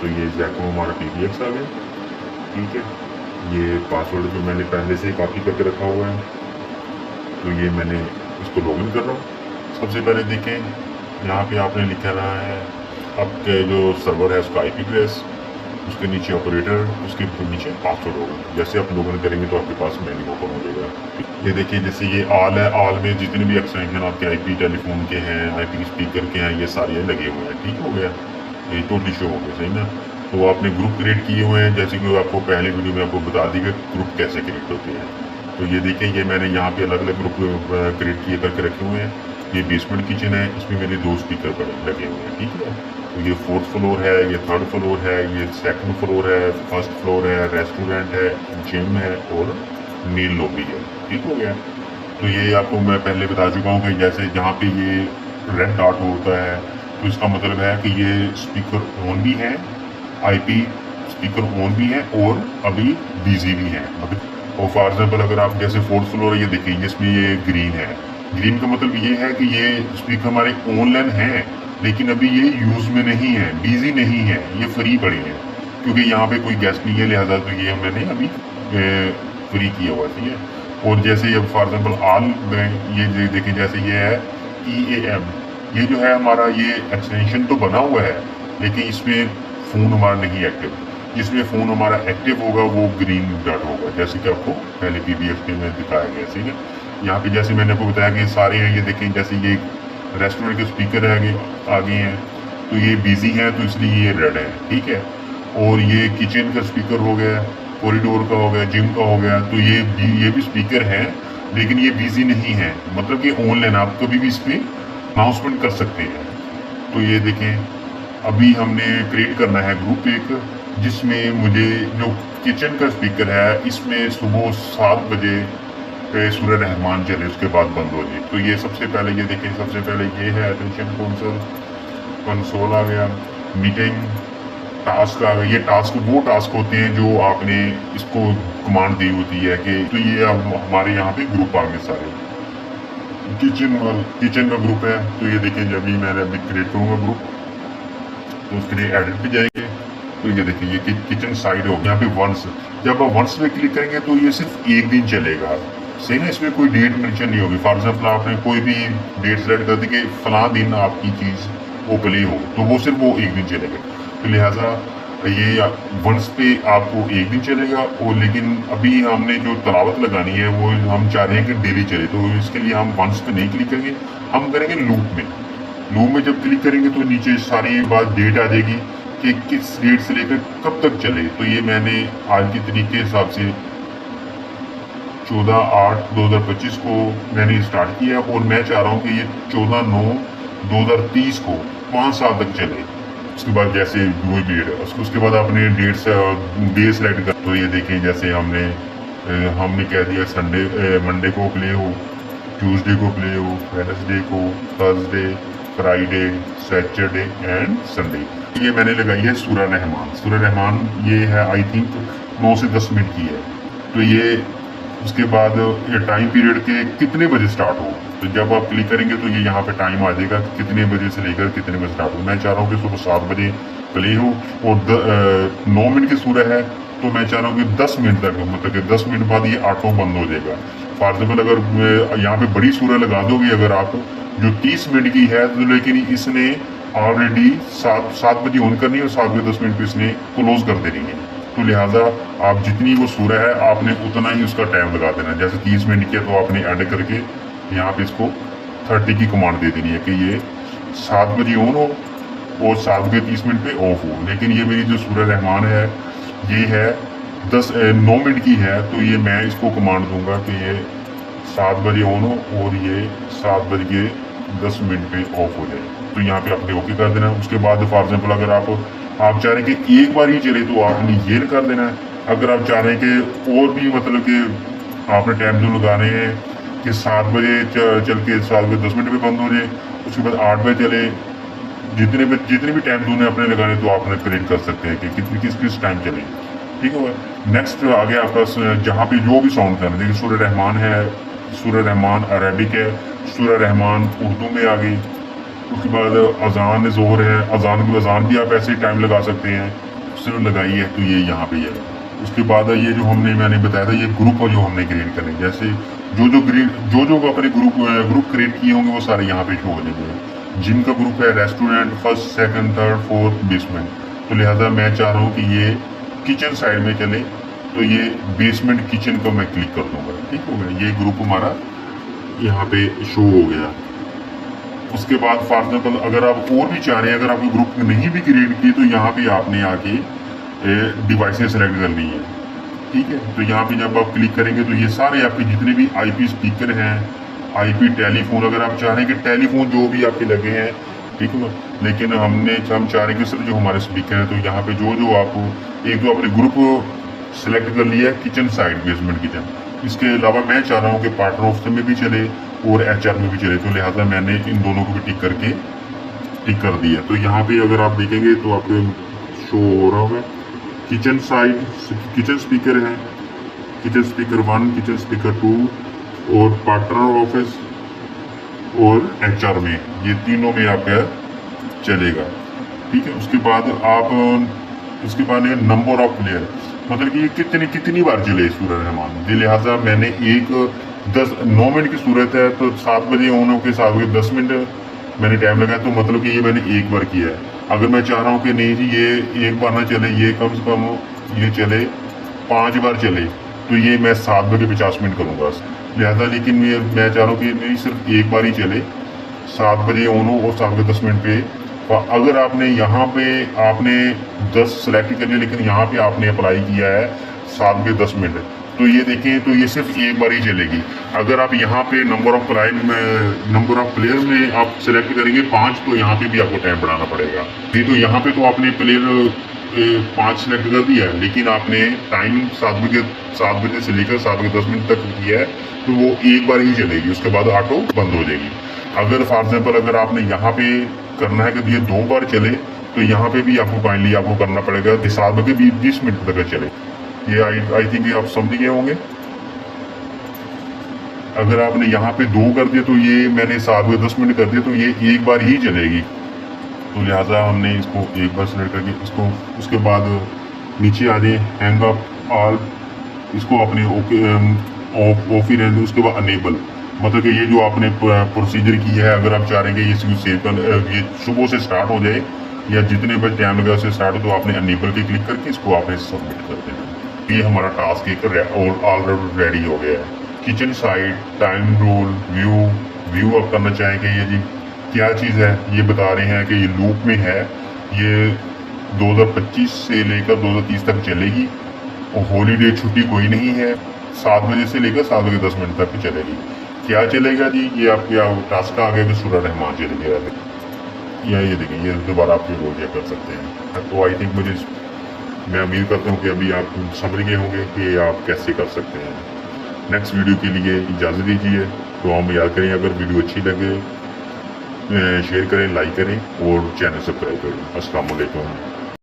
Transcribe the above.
तो ये जैको हमारा PBX आ गया। ठीक है, ये पासवर्ड जो मैंने पहले से कॉपी करके रखा हुआ है, तो ये मैंने इसको लॉगिन कर रहा हूँ। सबसे पहले देखें यहाँ पे आपने लिखा रहा है आपके जो सर्वर है उसका IP एड्रेस, उसके नीचे ऑपरेटर, उसके नीचे पासवर्ड होगा। जैसे आप लॉगिन करेंगे तो आपके पास मेन्यू ओपन हो जाएगा। ये देखिए जैसे ये ऑल है, ऑल में जितने भी एक्सटेंशन आपके IP टेलीफोन के हैं, IP स्पीकर के हैं, ये सारे लगे हुए हैं। ठीक हो गया, ये टोटली शो हो गया, सही ना। तो आपने ग्रुप क्रिएट किए हुए हैं, जैसे कि आपको पहले वीडियो में आपको बता दी कि ग्रुप कैसे क्रिएट होते हैं। तो ये देखें, ये मैंने यहाँ पे अलग अलग ग्रुप क्रिएट किए करके रखे हुए हैं। ये बेसमेंट किचन है, इसमें मेरे 2 स्पीकर लगे हुए हैं। ठीक है, तो ये 4th फ्लोर है, ये 3rd फ्लोर है, ये 2nd फ्लोर है, 1st फ्लोर है, रेस्टोरेंट है, जिम है और नील लॉबी है। ठीक हो गया। तो ये आपको मैं पहले बता चुका हूँ कि जैसे जहाँ पे ये रेड डॉट होता है तो इसका मतलब है कि ये स्पीकर ऑन भी है, IP स्पीकर ऑन भी है और अभी बिजी भी है। और फॉर एग्जाम्पल अगर आप जैसे 4th फ्लोर है, ये देखिए इसमें ये ग्रीन है। ग्रीन का मतलब ये है कि ये स्पीकर हमारे ऑनलाइन है लेकिन अभी ये यूज में नहीं है, बिजी नहीं है, ये फ्री पड़े हैं क्योंकि यहाँ पे कोई गेस्ट नहीं है, लिहाजा तो ये मैंने अभी फ्री किया हुआ। ठीक है, और जैसे अब फॉर एग्जाम्पल ऑल में ये देखें, जैसे ये है EAM, ये जो है हमारा ये एक्सटेंशन तो बना हुआ है लेकिन इसमें फ़ोन हमारा नहीं एक्टिव। जिसमें फ़ोन हमारा एक्टिव होगा वो ग्रीन डॉट होगा, जैसे कि आपको पहले PBX में दिखाया गया। ठीक है, यहाँ पे जैसे मैंने आपको बताया कि सारे हैं, ये देखें जैसे ये रेस्टोरेंट के स्पीकर है आगे हैं तो ये बिजी हैं तो इसलिए ये रेड है। ठीक है, और ये किचन का स्पीकर हो गया, कॉरिडोर का हो गया, जिम का हो गया, तो ये भी स्पीकर हैं लेकिन ये बिजी नहीं है, मतलब कि ऑनलाइन आप कभी भी इस पर अनाउंसमेंट कर सकते हैं। तो ये देखें अभी हमने क्रिएट करना है ग्रुप एक, जिसमें मुझे जो किचन का स्पीकर है इसमें सुबह 7 बजे सूर्य रहमान चले, उसके बाद बंद हो जाए। तो ये सबसे पहले ये देखें, सबसे पहले ये है अटेंशन कंसोल आ गया, मीटिंग टास्क आ गया। ये टास्क वो टास्क होते हैं जो आपने इसको कमांड दी होती है कि, तो ये अब हमारे यहाँ पे ग्रुप आ गए सारे। किचन का ग्रुप है, तो ये देखें जब भी मैंने अभी क्रिएट करूँगा ग्रुप तो उसके लिए एडिट पे जाएंगे तो ये देखिए ये किचन साइड हो, यहाँ पे वंस, जब आप वंस पे क्लिक करेंगे तो ये सिर्फ एक दिन चलेगा, सही ना। इसमें कोई डेट मेंशन नहीं होगी। फॉर एग्जाम्पल आपने कोई भी डेट सेलेक्ट कर दी कि फला दिन आपकी चीज़ वो प्ले हो तो वो सिर्फ वो एक दिन चलेगा। तो लिहाजा ये वंस पे आपको एक दिन चलेगा, और लेकिन अभी हमने जो तलावत लगानी है वो हम चाह रहे हैं कि डेली चले, तो इसके लिए हम वंस पे नहीं क्लिक करेंगे, हम करेंगे लूप में। लूप में जब क्लिक करेंगे तो नीचे सारी बात डेट आ जाएगी कि किस डेट से लेकर कब तक चले। तो ये मैंने आज की तरीके के हिसाब से 14/8/2025 को मैंने स्टार्ट किया और मैं चाह रहा हूँ कि ये 14/9/2030 को 5 साल तक चले। उसके बाद जैसे वही डेट उसके बाद अपने डेट से डे सेलेक्ट कर, तो ये देखें जैसे हमने कह दिया संडे मंडे को प्ले हो, ट्यूसडे को प्ले हो, वेडनेसडे को, Thursday, Friday, Saturday and Sunday. ये मैंने लगाई है सूर्य रहमान, ये है आई थिंक 9 से 10 मिनट की है। तो ये उसके बाद ये टाइम पीरियड के कितने बजे स्टार्ट हो, तो जब आप क्लिक करेंगे तो ये यहाँ पे टाइम आ जाएगा कितने बजे से लेकर कितने बजे स्टार्ट हो। मैं चाह रहा हूँ कि सुबह 7 बजे प्ले हो और 9 मिनट की सूर्य है तो मैं चाह रहा हूँ कि 10 मिनट तक, मतलब कि 10 मिनट बाद ये ऑटो बंद हो जाएगा। फॉर एग्जाम्पल अगर यहाँ पे बड़ी सूर्य लगा दोगे अगर आप जो 30 मिनट की है, तो लेकिन इसने ऑलरेडी 7 बजे ऑन करनी है और 7 बजे 10 मिनट पे इसने क्लोज कर देनी है। तो लिहाजा आप जितनी वो सूर्य है आपने उतना ही उसका टाइम लगा देना है। जैसे 30 मिनट किया तो आपने ऐड करके यहाँ पे इसको 30 की कमांड दे देनी है कि ये 7 बजे ऑन हो और 7 बजे 30 मिनट पे ऑफ हो। लेकिन ये मेरी जो सूर्य रहमान है ये है 9 मिनट की है, तो ये मैं इसको कमांड दूंगा कि ये 7 बजे ऑन हो और ये 7 बज के 10 मिनट पे ऑफ हो जाए। तो यहाँ पे आपने ओके कर देना। उसके बाद फॉर एग्जाम्पल अगर आप चाह रहे हैं कि एक बार ही चले तो आपने ये कर देना है। अगर आप चाह रहे हैं कि और भी मतलब कि आपने टाइम जो लगा रहे हैं कि 7 बजे चल के 7 बजे 10 मिनट पे बंद हो जाए, उसके बाद 8 बजे चले, जितने भी टाइम जोन आपने लगाने तो आपने क्रिएट कर सकते हैं कि किस टाइम चले। ठीक है, नेक्स्ट आ गया आपका जहाँ पे जो भी साउंड करना, देखिए सूर्य रहमान है, सूर्य रहमान अरेबिक है, सूर्य रहमान उर्दू में आ गई। उसके बाद अजान ज़ोहर है, अजान भी आप ऐसे ही टाइम लगा सकते हैं सिर्फ लगाई है तो ये यहाँ पे है। उसके बाद ये जो मैंने बताया था, ये ग्रुप जो हमने क्रिएट करने, जैसे जो अपने ग्रुप क्रिएट किए होंगे वो सारे यहाँ पे शो हो जाएंगे। जिनका ग्रुप है restaurant, first, second, third, fourth, basement, तो लिहाजा मैं चाह रहा हूँ कि ये किचन साइड में चले, तो ये बेसमेंट किचन को मैं क्लिक कर दूंगा। ठीक हो गया, ये ग्रुप हमारा यहाँ पे शो हो गया। उसके बाद फॉर एग्जाम्पल अगर आप और भी चाह रहे हैं, अगर आपको ग्रुप नहीं भी क्रिएट किए, तो यहाँ पे आपने आके डिवाइसेस सेलेक्ट करनी है। ठीक है, तो यहाँ पे जब आप क्लिक करेंगे तो ये सारे आपके जितने भी आईपी स्पीकर हैं, आईपी टेलीफोन, अगर आप चाह रहे हैं कि टेलीफोन जो भी आपके लगे हैं, ठीक है ना, लेकिन हम चाह रहे हैं कि सिर्फ जो हमारे स्पीकर है, तो यहाँ पे जो आप एक तो अपने ग्रुप सेलेक्ट कर लिया है किचन साइड, बेसमेंट किचन। इसके अलावा मैं चाह रहा हूँ कि पार्टनर ऑप्शन में भी चले और एचआर में भी चले, तो लिहाजा मैंने इन दोनों को भी टिक कर दिया। तो यहाँ पे अगर आप देखेंगे तो आपको शो हो रहा होगा किचन साइड, किचन स्पीकर है, किचन स्पीकर 1, किचन स्पीकर 2 और पार्टनर ऑफिस और एचआर में, ये तीनों में आपका चलेगा। ठीक है, उसके बाद नंबर ऑफ प्लेयर, मतलब कि कितनी बार चले सूरज रहमान। लिहाजा मैंने 9 मिनट की सूरत है, तो 7 बजे ऑन के 7 बजे 10 मिनट मैंने टाइम लगाया, तो मतलब कि ये मैंने एक बार किया है। अगर मैं चाह रहा हूँ कि नहीं जी ये एक बार ना चले, ये कम से कम ये चले 5 बार चले, तो ये मैं 7 बजे 50 मिनट करूँगा। लिहाजा लेकिन मैं चाह रहा हूँ कि नहीं, सिर्फ एक बार ही चले, 7 बजे ऑन हो और 7 बजे 10 मिनट पे। अगर आपने यहाँ पे 10 सेलेक्ट कर लिया, लेकिन यहाँ पे आपने अप्लाई किया है 7 बजे 10 मिनट, तो ये देखें तो ये सिर्फ एक बार ही चलेगी। अगर आप यहाँ पे नंबर ऑफ प्लेयर में आप सेलेक्ट करेंगे 5, तो यहाँ पे भी आपको टाइम बढ़ाना पड़ेगा। नहीं तो यहाँ पे तो आपने प्लेयर 5 सेलेक्ट कर दिया है, लेकिन आपने टाइम 7 बजे से लेकर 7 बजे 10 मिनट तक किया है, तो वो एक बार ही चलेगी, उसके बाद ऑटो बंद हो जाएगी। अगर फॉर एग्जाम्पल अगर आपने यहाँ पे करना है कि ये 2 बार चले, तो यहाँ पे भी आपको काइंडली करना पड़ेगा 7 बजे 20 मिनट तक चले। ये आई थिंक आप समझ गए होंगे। अगर आपने यहाँ पे 2 कर दिया, तो ये मैंने 7 बजे 10 मिनट कर दिया, तो ये एक बार ही चलेगी। तो लिहाजा हमने इसको एक बार सेलेक्ट करके इसको, उसके बाद नीचे आ जाए हैंग अप ऑल, इसको अपने ऑफ ही रहने दें। उसके बाद अनेबल, मतलब कि ये जो आपने प्रोसीजर की है, अगर आप चाह रहे हैं कि ये सेव कर, ये सुबह से स्टार्ट हो जाए या जितने बजे टाइम लगा उससे स्टार्ट हो, तो आपने अनेबल पे क्लिक करके इसको आपने सबमिट कर देना। ये हमारा टास्क एक ऑलरेडी रेडी हो गया है। Kitchen side, time roll, view आप करना चाहेंगे, ये जी क्या चीज़ है, ये बता रहे हैं कि ये लूप में है, ये 2025 से लेकर 2030 तक चलेगी और हॉलीडे छुट्टी कोई नहीं है। 7 बजे से लेकर 7 बजे 10 मिनट तक चलेगी। क्या चलेगा जी, ये आपके टास्क आ गया कि सूरज रहमान चले गया, या ये देखिए ये दोबारा आप रोल कर सकते हैं। तो आई थिंक मैं उम्मीद करता हूँ कि अभी आप समझ गए होंगे कि आप कैसे कर सकते हैं। नेक्स्ट वीडियो के लिए इजाज़त दीजिए। तो हम याद करें, अगर वीडियो अच्छी लगे शेयर करें, लाइक करें और चैनल सब्सक्राइब करें। अस्सलाम वालेकुम।